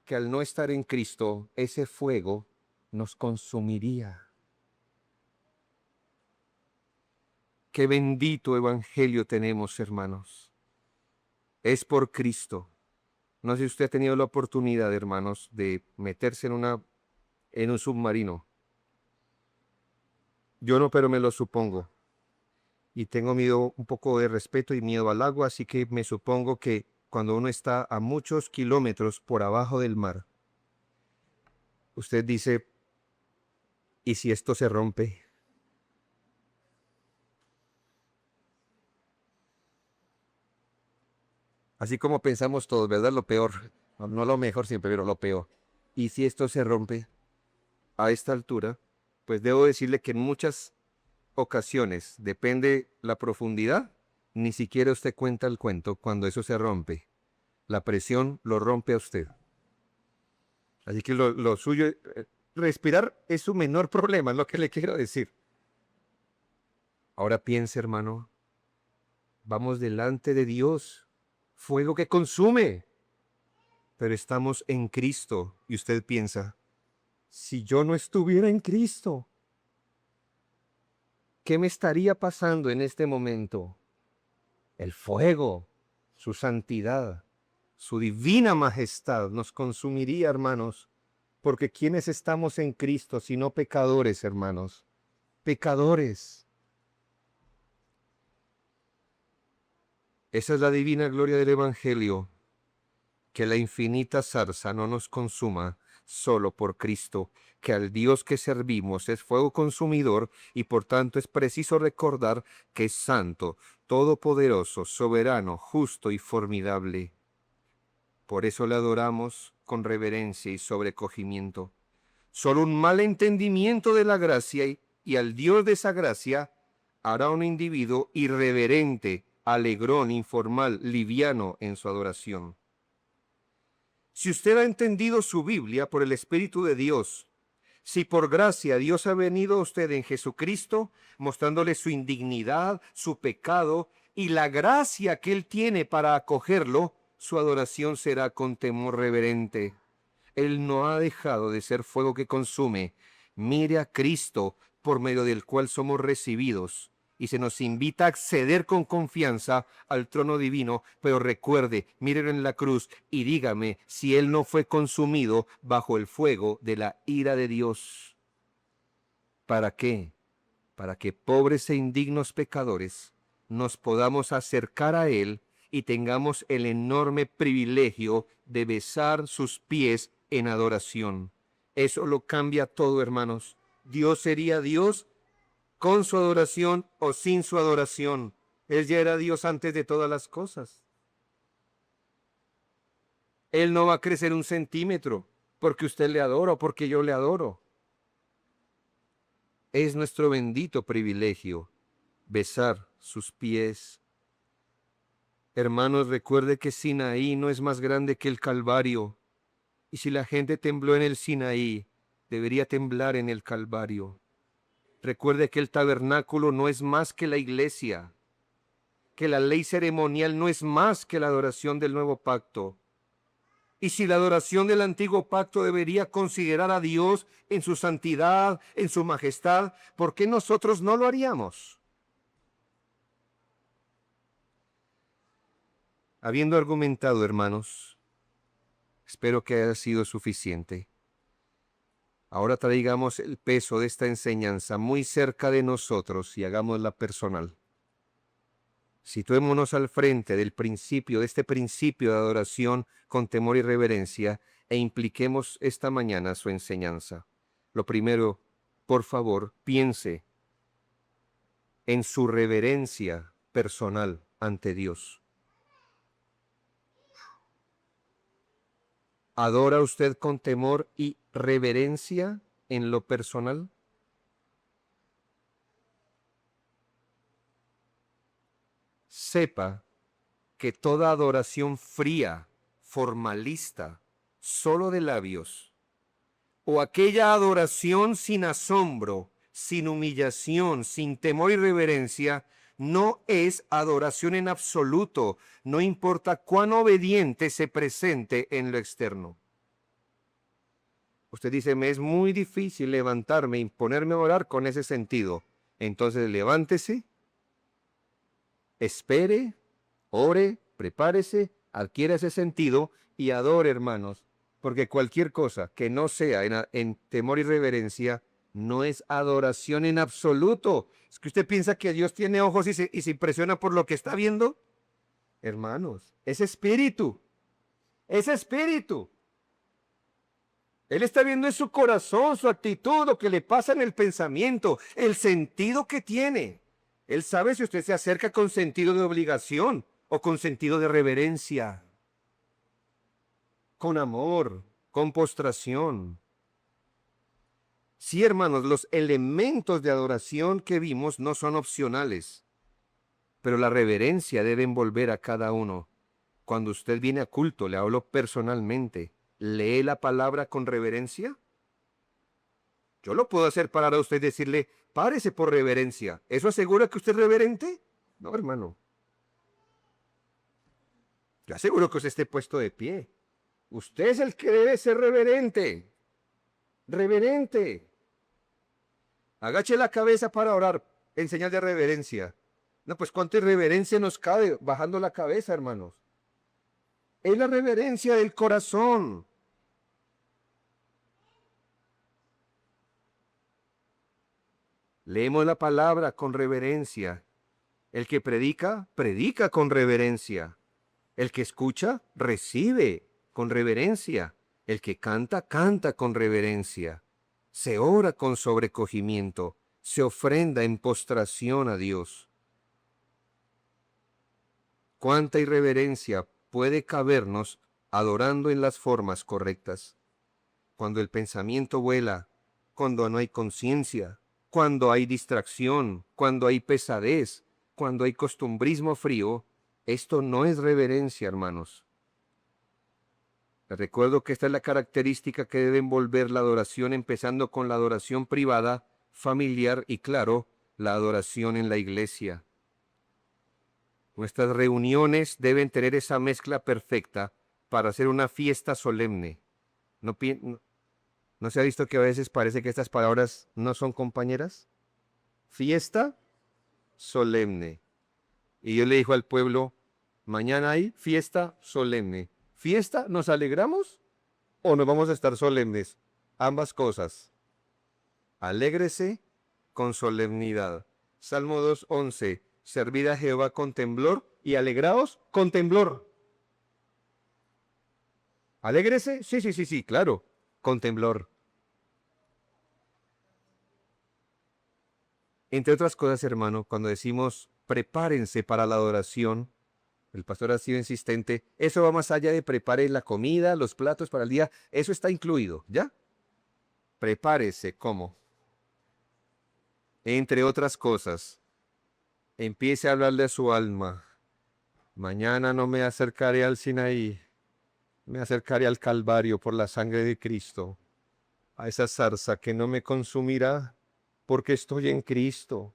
que al no estar en Cristo, ese fuego nos consumiría. Qué bendito evangelio tenemos, hermanos. Es por Cristo. No sé si usted ha tenido la oportunidad, hermanos, de meterse en un submarino. Yo no, pero me lo supongo. Y tengo miedo, un poco de respeto y miedo al agua, así que me supongo que cuando uno está a muchos kilómetros por abajo del mar, Usted dice, ¿y si esto se rompe? Así como pensamos todos, ¿verdad? Lo peor, no lo mejor siempre, pero lo peor. ¿Y si esto se rompe a esta altura? Pues debo decirle que en muchas ocasiones, depende la profundidad, ni siquiera usted cuenta el cuento cuando eso se rompe. La presión lo rompe a usted. Así que lo suyo, respirar es su menor problema, es lo que le quiero decir. Ahora piense, hermano, vamos delante de Dios, fuego que consume, pero estamos en Cristo. Y usted piensa, si yo no estuviera en Cristo, ¿qué me estaría pasando en este momento? El fuego, su santidad, su divina majestad nos consumiría, hermanos, porque ¿quiénes estamos en Cristo sino pecadores, hermanos? Pecadores. Esa es la divina gloria del Evangelio, que la infinita zarza no nos consuma solo por Cristo, que al Dios que servimos es fuego consumidor y por tanto es preciso recordar que es santo, todopoderoso, soberano, justo y formidable. Por eso le adoramos con reverencia y sobrecogimiento. Solo un mal entendimiento de la gracia y al Dios de esa gracia hará un individuo irreverente, alegrón, informal, liviano en su adoración. Si usted ha entendido su Biblia por el Espíritu de Dios, si por gracia Dios ha venido a usted en Jesucristo, mostrándole su indignidad, su pecado y la gracia que Él tiene para acogerlo, su adoración será con temor reverente. Él no ha dejado de ser fuego que consume. Mire a Cristo, por medio del cual somos recibidos, y se nos invita a acceder con confianza al trono divino, pero recuerde, mírelo en la cruz y dígame si Él no fue consumido bajo el fuego de la ira de Dios. ¿Para qué? Para que pobres e indignos pecadores nos podamos acercar a Él y tengamos el enorme privilegio de besar sus pies en adoración. Eso lo cambia todo, hermanos. Dios sería Dios con su adoración o sin su adoración. Él ya era Dios antes de todas las cosas. Él no va a crecer un centímetro porque usted le adora o porque yo le adoro. Es nuestro bendito privilegio besar sus pies. Hermanos, recuerde que Sinaí no es más grande que el Calvario. Y si la gente tembló en el Sinaí, debería temblar en el Calvario. Recuerde que el tabernáculo no es más que la iglesia, que la ley ceremonial no es más que la adoración del nuevo pacto. Y si la adoración del antiguo pacto debería considerar a Dios en su santidad, en su majestad, ¿por qué nosotros no lo haríamos? Habiendo argumentado, hermanos, espero que haya sido suficiente. Ahora traigamos el peso de esta enseñanza muy cerca de nosotros y hagámosla personal. Situémonos al frente del principio, de este principio de adoración con temor y reverencia e impliquemos esta mañana su enseñanza. Lo primero, por favor, piense en su reverencia personal ante Dios. ¿Adora usted con temor y reverencia en lo personal? Sepa que toda adoración fría, formalista, solo de labios, o aquella adoración sin asombro, sin humillación, sin temor y reverencia, no es adoración en absoluto, no importa cuán obediente se presente en lo externo. Usted dice, me es muy difícil levantarme y ponerme a orar con ese sentido. Entonces levántese, espere, ore, prepárese, adquiera ese sentido y adore, hermanos, porque cualquier cosa que no sea en temor y reverencia no es adoración en absoluto. Es que usted piensa que Dios tiene ojos y se impresiona por lo que está viendo. Hermanos, es espíritu, es espíritu. Él está viendo en su corazón, su actitud, lo que le pasa en el pensamiento, el sentido que tiene. Él sabe si usted se acerca con sentido de obligación o con sentido de reverencia, con amor, con postración. Sí, hermanos, los elementos de adoración que vimos no son opcionales, pero la reverencia debe envolver a cada uno. Cuando usted viene a culto, le hablo personalmente, ¿lee la palabra con reverencia? Yo lo puedo hacer parar a usted y decirle, párese por reverencia. ¿Eso asegura que usted es reverente? No, hermano. Yo aseguro que usted esté puesto de pie. Usted es el que debe ser reverente. Reverente. Agache la cabeza para orar en señal de reverencia. No, pues cuánta irreverencia nos cabe bajando la cabeza, hermanos. Es la reverencia del corazón. Leemos la palabra con reverencia. El que predica, predica con reverencia. El que escucha, recibe con reverencia. El que canta, canta con reverencia. Se ora con sobrecogimiento. Se ofrenda en postración a Dios. Cuánta irreverencia puede cabernos adorando en las formas correctas. Cuando el pensamiento vuela, cuando no hay conciencia, cuando hay distracción, cuando hay pesadez, cuando hay costumbrismo frío, esto no es reverencia, hermanos. Les recuerdo que esta es la característica que debe envolver la adoración, empezando con la adoración privada, familiar y, claro, la adoración en la iglesia. Nuestras reuniones deben tener esa mezcla perfecta para hacer una fiesta solemne. ¿No se ha visto que a veces parece que estas palabras no son compañeras? Fiesta solemne. Y yo le dijo al pueblo, mañana hay fiesta solemne. ¿Fiesta? ¿Nos alegramos? ¿O nos vamos a estar solemnes? Ambas cosas. Alégrese con solemnidad. Salmo 2:11. Servid a Jehová con temblor y alegraos con temblor. ¿Alégrese? Sí, claro, con temblor. Entre otras cosas, hermano, cuando decimos prepárense para la adoración, el pastor ha sido insistente, eso va más allá de prepare la comida, los platos para el día, eso está incluido, ¿ya? Prepárese, ¿cómo? Entre otras cosas, empiece a hablarle a su alma. Mañana no me acercaré al Sinaí, me acercaré al Calvario por la sangre de Cristo, a esa zarza que no me consumirá porque estoy en Cristo.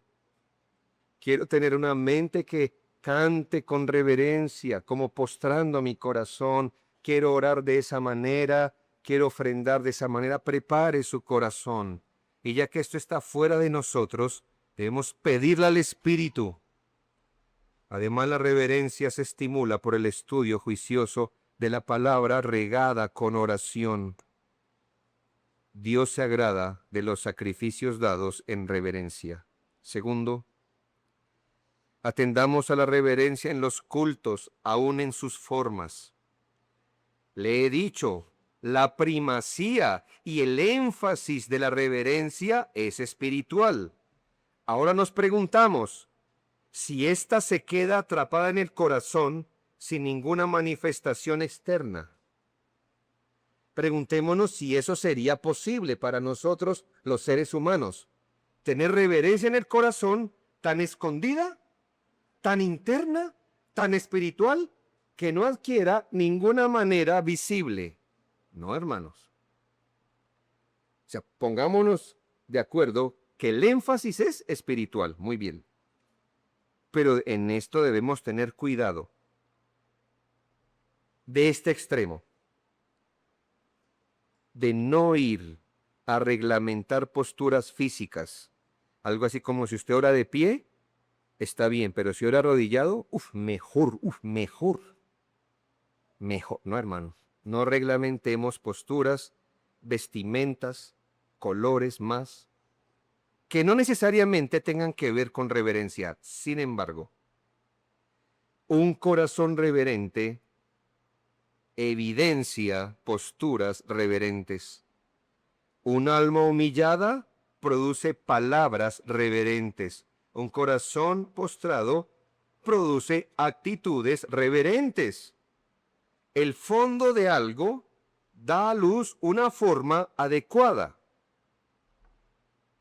Quiero tener una mente que cante con reverencia, como postrando mi corazón. Quiero orar de esa manera, quiero ofrendar de esa manera. Prepare su corazón. Y ya que esto está fuera de nosotros, debemos pedirle al Espíritu. Además, la reverencia se estimula por el estudio juicioso de la palabra regada con oración. Dios se agrada de los sacrificios dados en reverencia. Segundo, atendamos a la reverencia en los cultos, aun en sus formas. Le he dicho, la primacía y el énfasis de la reverencia es espiritual. Ahora nos preguntamos, si ésta se queda atrapada en el corazón sin ninguna manifestación externa. Preguntémonos si eso sería posible para nosotros, los seres humanos. Tener reverencia en el corazón tan escondida, tan interna, tan espiritual, que no adquiera ninguna manera visible. No, hermanos. O sea, pongámonos de acuerdo que el énfasis es espiritual, muy bien. Pero en esto debemos tener cuidado de este extremo, de no ir a reglamentar posturas físicas. Algo así como si usted ora de pie, está bien, pero si ora arrodillado, mejor. Mejor, no, hermanos. No reglamentemos posturas, vestimentas, colores más, que no necesariamente tengan que ver con reverencia. Sin embargo, un corazón reverente evidencia posturas reverentes. Un alma humillada produce palabras reverentes. Un corazón postrado produce actitudes reverentes. El fondo de algo da a luz una forma adecuada.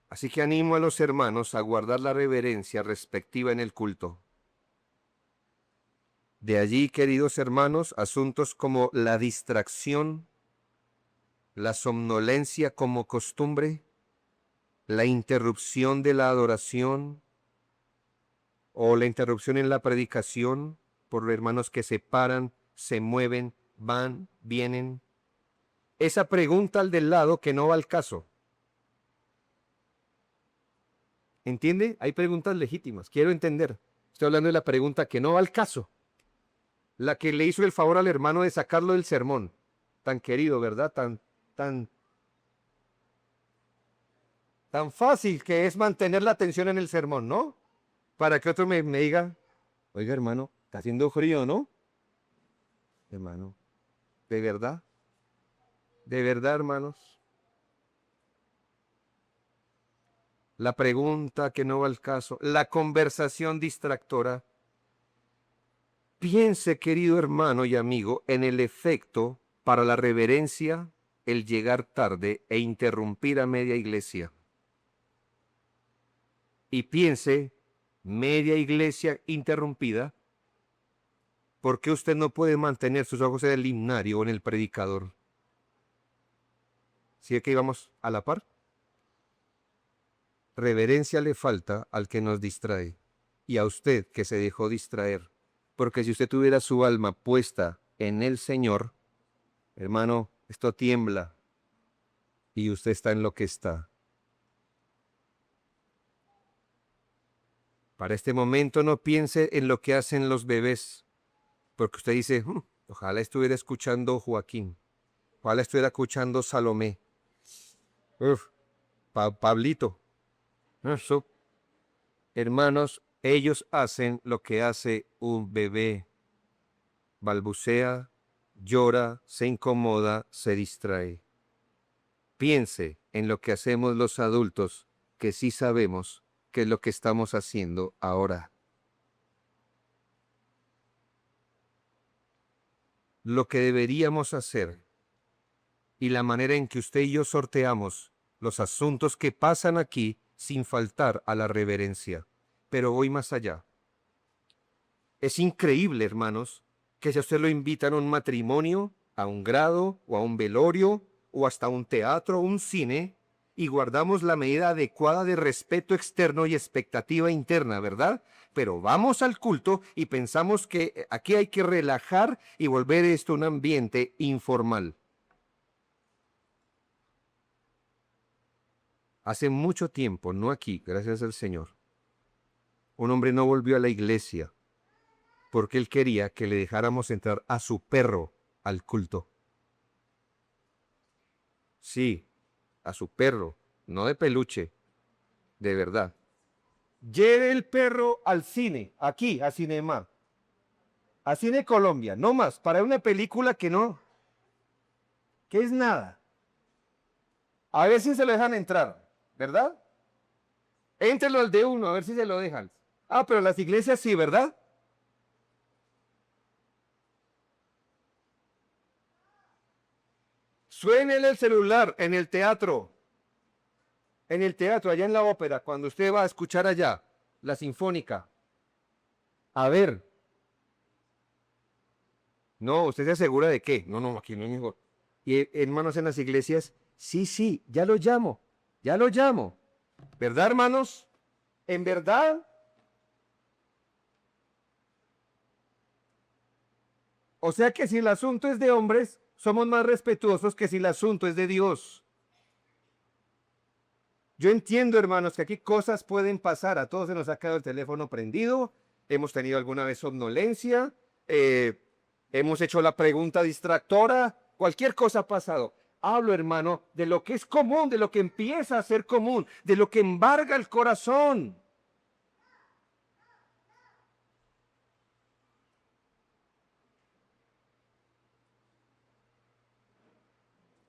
Así que animo a los hermanos a guardar la reverencia respectiva en el culto. De allí, queridos hermanos, asuntos como la distracción, la somnolencia como costumbre, la interrupción de la adoración o la interrupción en la predicación por hermanos que se paran, se mueven, van, vienen. Esa pregunta al del lado que no va al caso. ¿Entiende? Hay preguntas legítimas. Quiero entender. Estoy hablando de la pregunta que no va al caso. La que le hizo el favor al hermano de sacarlo del sermón. Tan querido, ¿verdad? Tan fácil que es mantener la atención en el sermón, ¿no? Para que otro me diga, oiga hermano, está haciendo frío, ¿no? Hermano, ¿de verdad? ¿De verdad, hermanos? La pregunta que no va al caso, la conversación distractora. Piense, querido hermano y amigo, en el efecto para la reverencia, el llegar tarde e interrumpir a media iglesia. Y piense, media iglesia interrumpida, ¿por qué usted no puede mantener sus ojos en el himnario o en el predicador? ¿Sí es que íbamos a la par? Reverencia le falta al que nos distrae y a usted que se dejó distraer. Porque si usted tuviera su alma puesta en el Señor, hermano, esto tiembla y usted está en lo que está. Para este momento no piense en lo que hacen los bebés, porque usted dice, ojalá estuviera escuchando Joaquín, ojalá estuviera escuchando Salomé, Pablito. Eso, hermanos, ellos hacen lo que hace un bebé. Balbucea, llora, se incomoda, se distrae. Piense en lo que hacemos los adultos, que sí sabemos qué es lo que estamos haciendo ahora. Lo que deberíamos hacer y la manera en que usted y yo sorteamos los asuntos que pasan aquí sin faltar a la reverencia. Pero voy más allá. Es increíble, hermanos, que si a usted lo invitan a un matrimonio, a un grado o a un velorio o hasta un teatro o un cine y guardamos la medida adecuada de respeto externo y expectativa interna, ¿verdad? Pero vamos al culto y pensamos que aquí hay que relajar y volver esto un ambiente informal. Hace mucho tiempo, no aquí, gracias al Señor, un hombre no volvió a la iglesia porque él quería que le dejáramos entrar a su perro al culto. Sí, a su perro, no de peluche, de verdad. Lleve el perro al cine, aquí, a Cinema, a Cine Colombia, no más, para una película que es nada. A ver si se lo dejan entrar, ¿verdad? Éntrelo al de uno, a ver si se lo dejan. Ah, pero las iglesias sí, ¿verdad? Suénele el celular en el teatro. En el teatro, allá en la ópera, cuando usted va a escuchar allá la sinfónica. A ver. No, usted se asegura de qué. No, no, aquí no es mejor. Y hermanos en las iglesias, sí, sí, ya lo llamo. Ya lo llamo. ¿Verdad, hermanos? ¿En verdad? O sea que si el asunto es de hombres, somos más respetuosos que si el asunto es de Dios. Yo entiendo, hermanos, que aquí cosas pueden pasar. A todos se nos ha quedado el teléfono prendido. Hemos tenido alguna vez somnolencia. Hemos hecho la pregunta distractora. Cualquier cosa ha pasado. Hablo, hermano, de lo que es común, de lo que empieza a ser común, de lo que embarga el corazón.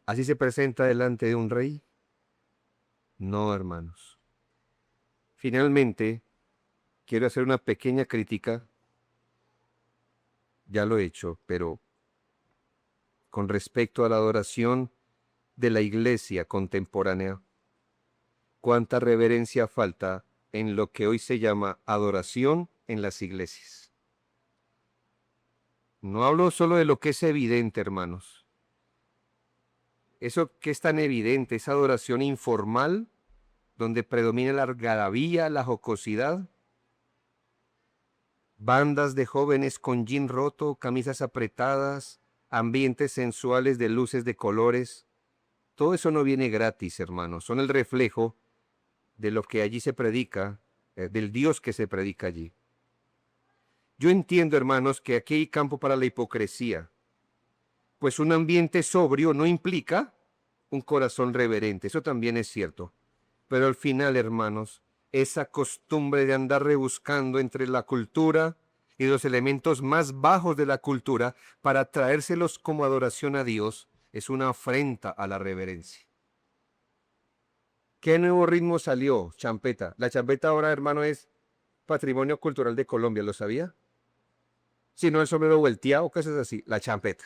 Así se presenta delante de un rey. No, hermanos. Finalmente, quiero hacer una pequeña crítica. Ya lo he hecho, pero con respecto a la adoración de la iglesia contemporánea, cuánta reverencia falta en lo que hoy se llama adoración en las iglesias. No hablo solo de lo que es evidente, hermanos. Eso que es tan evidente, esa adoración informal, donde predomina la algarabía, la jocosidad, bandas de jóvenes con jean roto, camisas apretadas, ambientes sensuales de luces de colores. Todo eso no viene gratis, hermanos. Son el reflejo de lo que allí se predica, del Dios que se predica allí. Yo entiendo, hermanos, que aquí hay campo para la hipocresía, pues un ambiente sobrio no implica un corazón reverente. Eso también es cierto. Pero al final, hermanos, esa costumbre de andar rebuscando entre la cultura y los elementos más bajos de la cultura para traérselos como adoración a Dios es una afrenta a la reverencia. ¿Qué nuevo ritmo salió? Champeta. La champeta ahora, hermano, es patrimonio cultural de Colombia, ¿lo sabía? Si no, el sombrero volteado, cosas así, la champeta.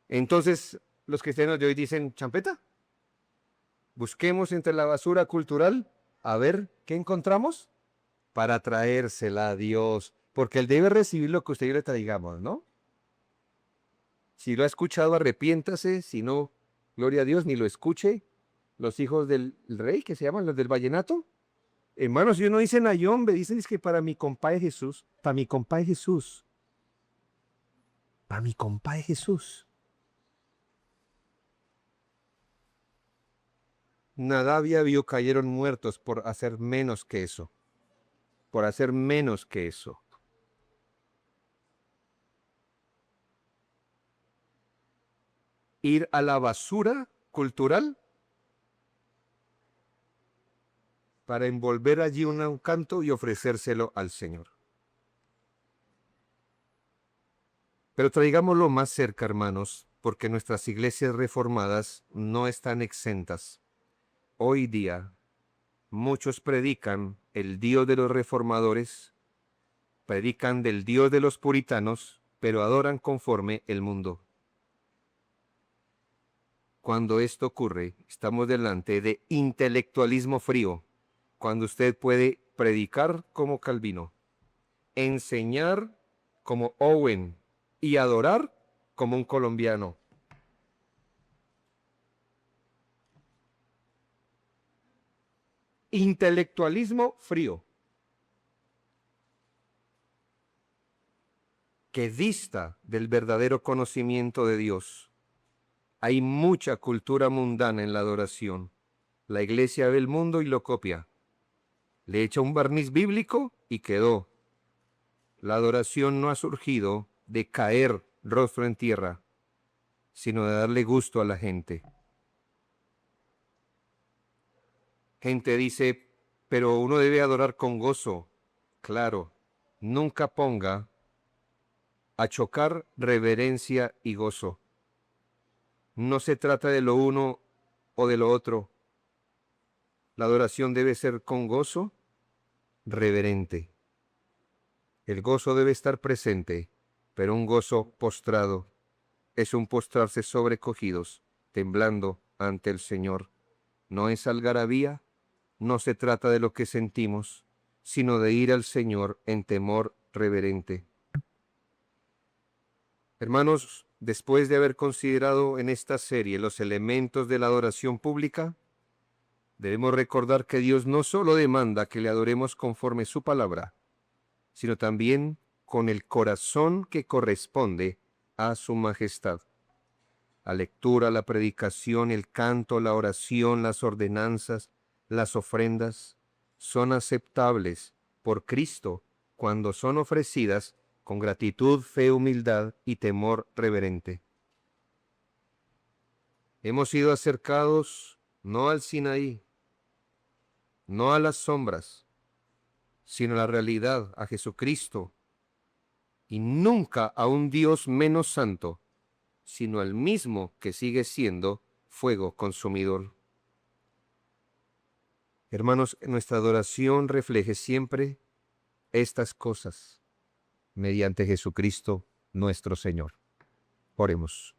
Entonces, los cristianos de hoy dicen, ¿champeta? Busquemos entre la basura cultural a ver qué encontramos para traérsela a Dios, porque Él debe recibir lo que usted y yo le traigamos, ¿no? Si lo ha escuchado, arrepiéntase, si no, gloria a Dios, ni lo escuche. Los hijos del rey, que se llaman los del vallenato. Hermanos, si uno dice Nayombe, dicen es que para mi compadre Jesús, para mi compadre Jesús, para mi compadre Jesús. Nadab y Abiú cayeron muertos por hacer menos que eso, por hacer menos que eso. Ir a la basura cultural para envolver allí un canto y ofrecérselo al Señor. Pero traigámoslo más cerca, hermanos, porque nuestras iglesias reformadas no están exentas. Hoy día, muchos predican el Dios de los reformadores, predican del Dios de los puritanos, pero adoran conforme el mundo. Cuando esto ocurre, estamos delante de intelectualismo frío, cuando usted puede predicar como Calvino, enseñar como Owen y adorar como un colombiano. Intelectualismo frío, que dista del verdadero conocimiento de Dios. Hay mucha cultura mundana en la adoración. La iglesia ve el mundo y lo copia. Le echa un barniz bíblico y quedó. La adoración no ha surgido de caer rostro en tierra, sino de darle gusto a la gente. Gente dice, pero uno debe adorar con gozo. Claro, nunca ponga a chocar reverencia y gozo. No se trata de lo uno o de lo otro. La adoración debe ser con gozo, reverente. El gozo debe estar presente, pero un gozo postrado. Es un postrarse sobrecogidos, temblando ante el Señor. No es algarabía, no se trata de lo que sentimos, sino de ir al Señor en temor reverente. Hermanos, después de haber considerado en esta serie los elementos de la adoración pública, debemos recordar que Dios no solo demanda que le adoremos conforme su palabra, sino también con el corazón que corresponde a su majestad. La lectura, la predicación, el canto, la oración, las ordenanzas, las ofrendas, son aceptables por Cristo cuando son ofrecidas con gratitud, fe, humildad y temor reverente. Hemos sido acercados no al Sinaí, no a las sombras, sino a la realidad, a Jesucristo, y nunca a un Dios menos santo, sino al mismo que sigue siendo fuego consumidor. Hermanos, nuestra adoración refleje siempre estas cosas mediante Jesucristo nuestro Señor. Oremos.